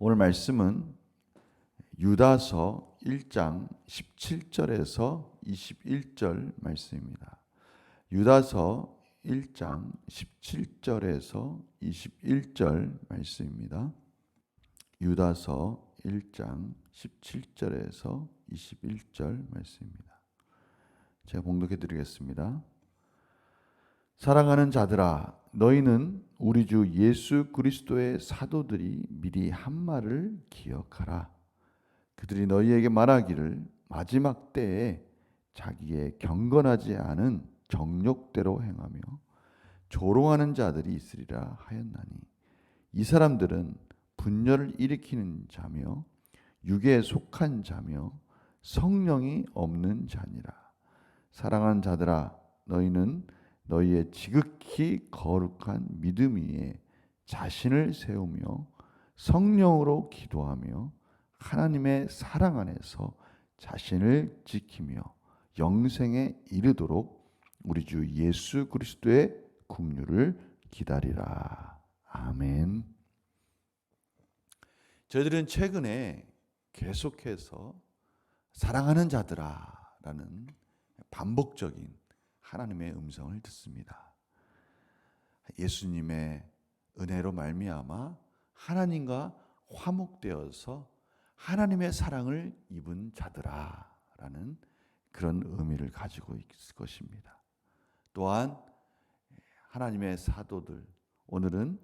오늘 말씀은 유다서 1장 17절에서 21절 말씀입니다. 유다서 1장 17절에서 21절 말씀입니다. 유다서 1장 17절에서 21절 말씀입니다. 제가 봉독해 드리겠습니다. 사랑하는 자들아, 너희는 우리 주 예수 그리스도의 사도들이 미리 한 말을 기억하라. 그들이 너희에게 말하기를 마지막 때에 자기의 경건하지 않은 정욕대로 행하며 조롱하는 자들이 있으리라 하였나니, 이 사람들은 분열을 일으키는 자며 육에 속한 자며 성령이 없는 자니라. 사랑하는 자들아, 너희는 너희의 지극히 거룩한 믿음 위에 자신을 세우며 성령으로 기도하며 하나님의 사랑 안에서 자신을 지키며 영생에 이르도록 우리 주 예수 그리스도의 긍휼을 기다리라. 아멘. 저희들은 최근에 계속해서 사랑하는 자들아라는 반복적인 하나님의 음성을 듣습니다. 예수님의 은혜로 말미암아 하나님과 화목되어서 하나님의 사랑을 입은 자들아라는 그런 의미를 가지고 있을 것입니다. 또한 하나님의 사도들, 오늘은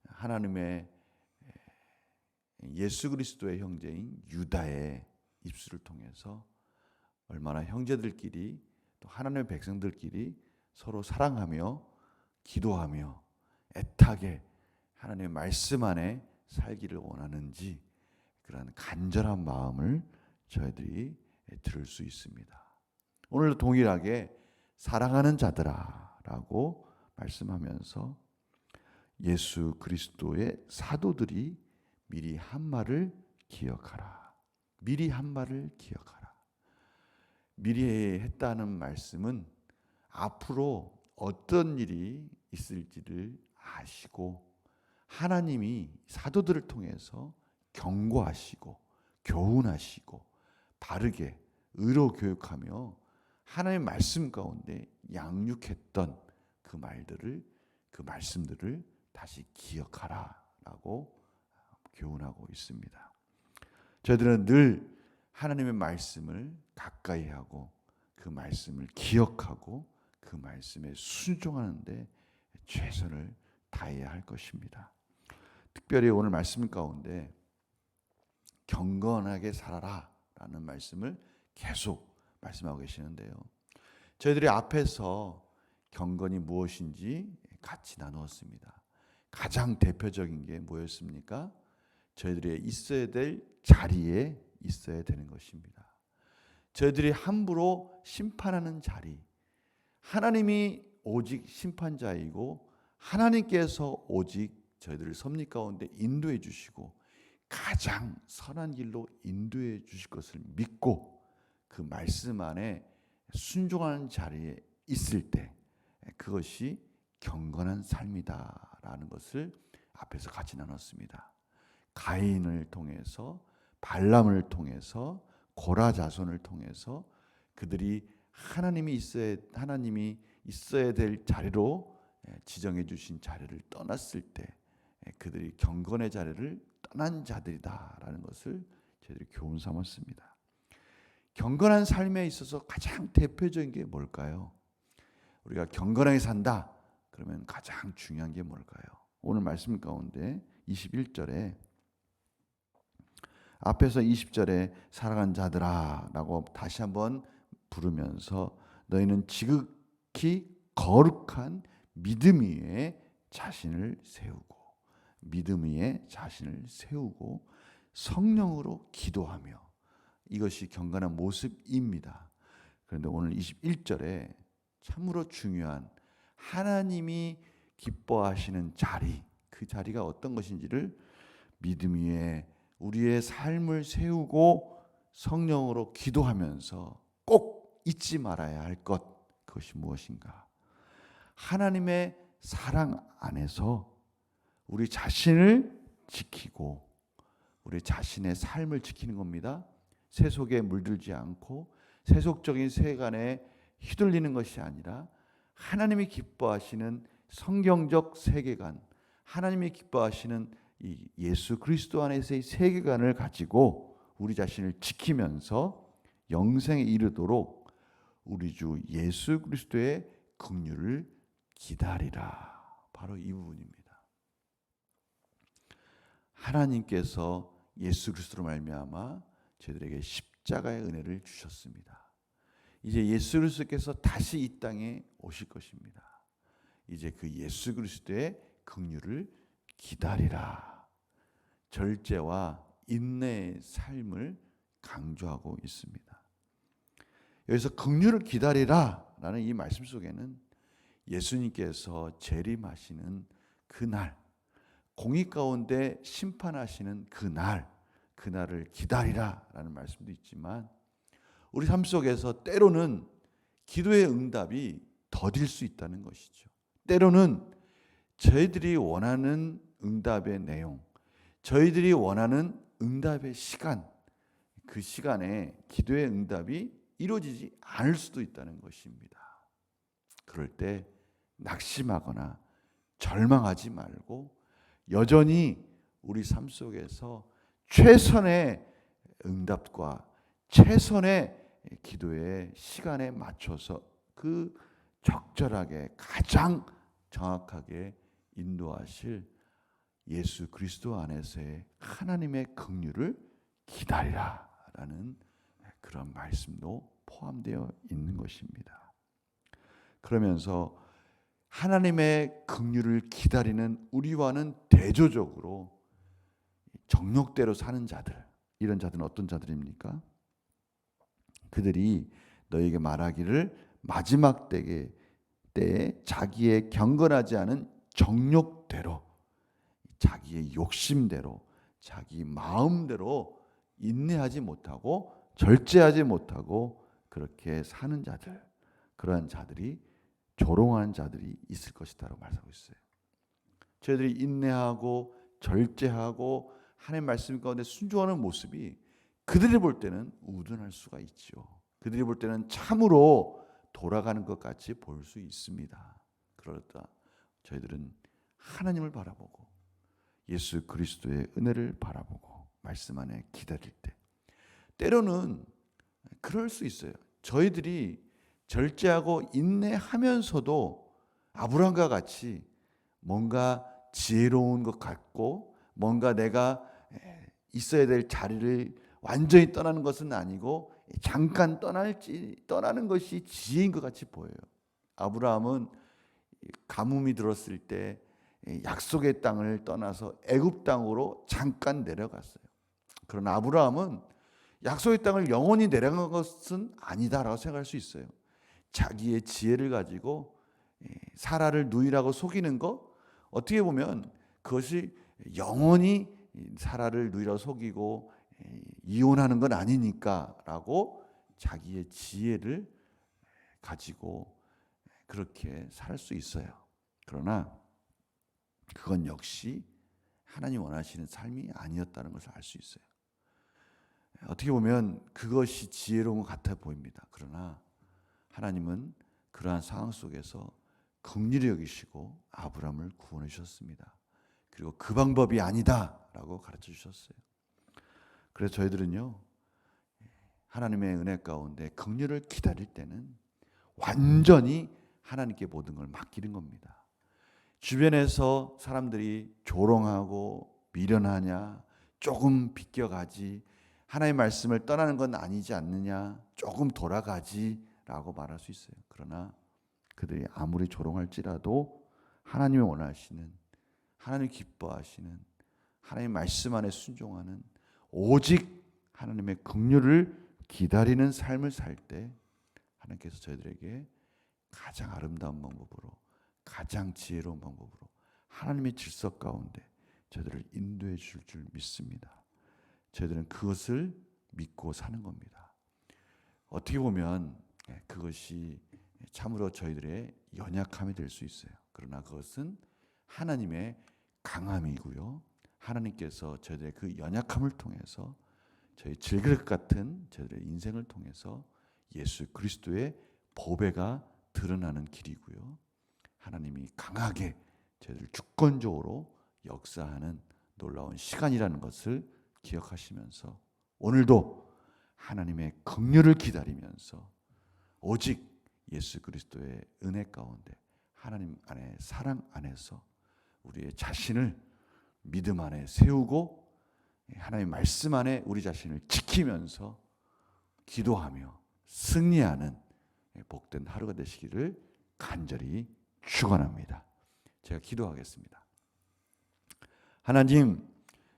하나님의 예수 그리스도의 형제인 유다의 입술을 통해서 얼마나 형제들끼리 또 하나님의 백성들끼리 서로 사랑하며 기도하며 애타게 하나님의 말씀 안에 살기를 원하는지 그런 간절한 마음을 저희들이 들을 수 있습니다. 오늘도 동일하게 사랑하는 자들아라고 말씀하면서 예수 그리스도의 사도들이 미리 한 말을 기억하라. 미리 한 말을 기억하라. 미리 했다는 말씀은 앞으로 어떤 일이 있을지를 아시고 하나님이 사도들을 통해서 경고하시고 교훈하시고 바르게 의로 교육하며 하나님의 말씀 가운데 양육했던 그 말씀들을 다시 기억하라라고 교훈하고 있습니다. 저희들은 늘 하나님의 말씀을 가까이 하고 그 말씀을 기억하고 그 말씀에 순종하는데 최선을 다해야 할 것입니다. 특별히 오늘 말씀 가운데 경건하게 살아라 라는 말씀을 계속 말씀하고 계시는데요. 저희들이 앞에서 경건이 무엇인지 같이 나누었습니다. 가장 대표적인 게 뭐였습니까? 저희들이 있어야 될 자리에 있어야 되는 것입니다. 저희들이 함부로 심판하는 자리, 하나님이 오직 심판자이고 하나님께서 오직 저희들을 섭리 가운데 인도해 주시고 가장 선한 길로 인도해 주실 것을 믿고 그 말씀 안에 순종하는 자리에 있을 때 그것이 경건한 삶이다라는 것을 앞에서 같이 나눴습니다. 가인을 통해서 발람을 통해서 고라 자손을 통해서 그들이 하나님이 있어야 될 자리로 지정해 주신 자리를 떠났을 때 그들이 경건의 자리를 떠난 자들이다라는 것을 저희들이 교훈 삼았습니다. 경건한 삶에 있어서 가장 대표적인 게 뭘까요? 우리가 경건하게 산다 그러면 가장 중요한 게 뭘까요? 오늘 말씀 가운데 21절에 앞에서 20절에 사랑하는 자들아 라고 다시 한번 부르면서 너희는 지극히 거룩한 믿음 위에 자신을 세우고 성령으로 기도하며 이것이 경건한 모습입니다. 그런데 오늘 21절에 참으로 중요한 하나님이 기뻐하시는 자리, 그 자리가 어떤 것인지를 믿음 위에 우리의 삶을 세우고 성령으로 기도하면서 꼭 잊지 말아야 할 것, 그것이 무엇인가? 하나님의 사랑 안에서 우리 자신을 지키고 우리 자신의 삶을 지키는 겁니다. 세속에 물들지 않고 세속적인 세간에 휘둘리는 것이 아니라 하나님이 기뻐하시는 성경적 세계관, 하나님이 기뻐하시는 이 예수 그리스도 안에서의 세계관을 가지고 우리 자신을 지키면서 영생에 이르도록 우리 주 예수 그리스도의 긍휼을 기다리라. 바로 이 부분입니다. 하나님께서 예수 그리스도로 말미암아 저희들에게 십자가의 은혜를 주셨습니다. 이제 예수 그리스도께서 다시 이 땅에 오실 것입니다. 이제 그 예수 그리스도의 긍휼을 기다리라. 절제와 인내의 삶을 강조하고 있습니다. 여기서 긍휼을 기다리라라는 이 말씀 속에는 예수님께서 재림하시는 그날, 공의 가운데 심판하시는 그날을 기다리라라는 말씀도 있지만 우리 삶 속에서 때로는 기도의 응답이 더딜 수 있다는 것이죠. 때로는 저희들이 원하는 응답의 내용, 저희들이 원하는 응답의 시간, 그 시간에 기도의 응답이 이루어지지 않을 수도 있다는 것입니다. 그럴 때 낙심하거나 절망하지 말고 여전히 우리 삶 속에서 최선의 응답과 최선의 기도의 시간에 맞춰서 그 적절하게 가장 정확하게 인도하실 예수 그리스도 안에서의 하나님의 긍휼을 기다리라라는 그런 말씀도 포함되어 있는 것입니다. 그러면서 하나님의 긍휼을 기다리는 우리와는 대조적으로 정욕대로 사는 자들, 이런 자들은 어떤 자들입니까? 그들이 너에게 말하기를 마지막 때에 자기의 경건하지 않은 정욕대로, 자기의 욕심대로, 자기 마음대로 인내하지 못하고 절제하지 못하고 그렇게 사는 자들, 그러한 자들이 조롱하는 자들이 있을 것이다라고 말하고 있어요. 저희들이 인내하고 절제하고 하나님 말씀 가운데 순종하는 모습이 그들이 볼 때는 우둔할 수가 있죠. 그들이 볼 때는 참으로 돌아가는 것 같이 보일 수 있습니다. 그러다 저희들은 하나님을 바라보고 예수 그리스도의 은혜를 바라보고 말씀 안에 기다릴 때 때로는 그럴 수 있어요. 저희들이 절제하고 인내하면서도 아브라함과 같이 뭔가 지혜로운 것 같고 뭔가 내가 있어야 될 자리를 완전히 떠나는 것은 아니고 잠깐 떠나는 것이 지혜인 것 같이 보여요. 아브라함은 가뭄이 들었을 때 약속의 땅을 떠나서 애굽 땅으로 잠깐 내려갔어요. 그러나 아브라함은 약속의 땅을 영원히 내려간 것은 아니다라고 생각할 수 있어요. 자기의 지혜를 가지고 사라를 누이라고 속이는 거, 어떻게 보면 그것이 영원히 사라를 누이라고 속이고 이혼하는 건 아니니까라고 자기의 지혜를 가지고 그렇게 살 수 있어요. 그러나 그건 역시 하나님 원하시는 삶이 아니었다는 것을 알 수 있어요. 어떻게 보면 그것이 지혜로운 것 같아 보입니다. 그러나 하나님은 그러한 상황 속에서 긍휼히 여기시고 아브라함을 구원해 주셨습니다. 그리고 그 방법이 아니다라고 가르쳐 주셨어요. 그래서 저희들은요, 하나님의 은혜 가운데 긍휼을 기다릴 때는 완전히 하나님께 모든 걸 맡기는 겁니다. 주변에서 사람들이 조롱하고 미련하냐, 조금 비껴가지, 하나님의 말씀을 떠나는 건 아니지 않느냐, 조금 돌아가지라고 말할 수 있어요. 그러나 그들이 아무리 조롱할지라도 하나님이 원하시는, 하나님 기뻐하시는, 하나님 말씀 안에 순종하는 오직 하나님의 긍휼을 기다리는 삶을 살 때 하나님께서 저희들에게 가장 아름다운 방법으로, 가장 지혜로운 방법으로 하나님의 질서 가운데 저희들을 인도해 주실 줄 믿습니다. 저희들은 그것을 믿고 사는 겁니다. 어떻게 보면 그것이 참으로 저희들의 연약함이 될 수 있어요. 그러나 그것은 하나님의 강함이고요, 하나님께서 저희들의 그 연약함을 통해서 저희 질그릇 같은 저희들의 인생을 통해서 예수 그리스도의 보배가 드러나는 길이고요. 하나님이 강하게 저희를 주권적으로 역사하는 놀라운 시간이라는 것을 기억하시면서 오늘도 하나님의 긍휼을 기다리면서 오직 예수 그리스도의 은혜 가운데 하나님 안에 사랑 안에서 우리의 자신을 믿음 안에 세우고 하나님의 말씀 안에 우리 자신을 지키면서 기도하며 승리하는 복된 하루가 되시기를 간절히 축원합니다. 제가 기도하겠습니다. 하나님,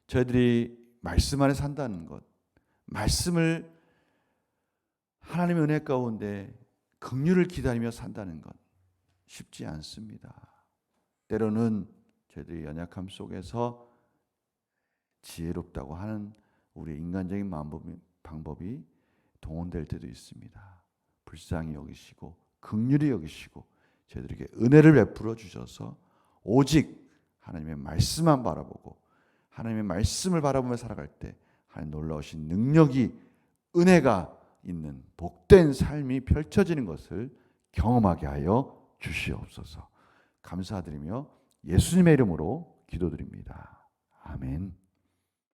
저희들이 말씀 안에 산다는 것, 말씀을 하나님의 은혜 가운데 긍휼을 기다리며 산다는 것 쉽지 않습니다. 때로는 저희들이 연약함 속에서 지혜롭다고 하는 우리의 인간적인 방법이 동원될 때도 있습니다. 불쌍히 여기시고 긍휼히 여기시고 저희들에게 은혜를 베풀어 주셔서 오직 하나님의 말씀만 바라보고 하나님의 말씀을 바라보며 살아갈 때 하나님 놀라우신 능력이 은혜가 있는 복된 삶이 펼쳐지는 것을 경험하게 하여 주시옵소서. 감사드리며 예수님의 이름으로 기도드립니다. 아멘.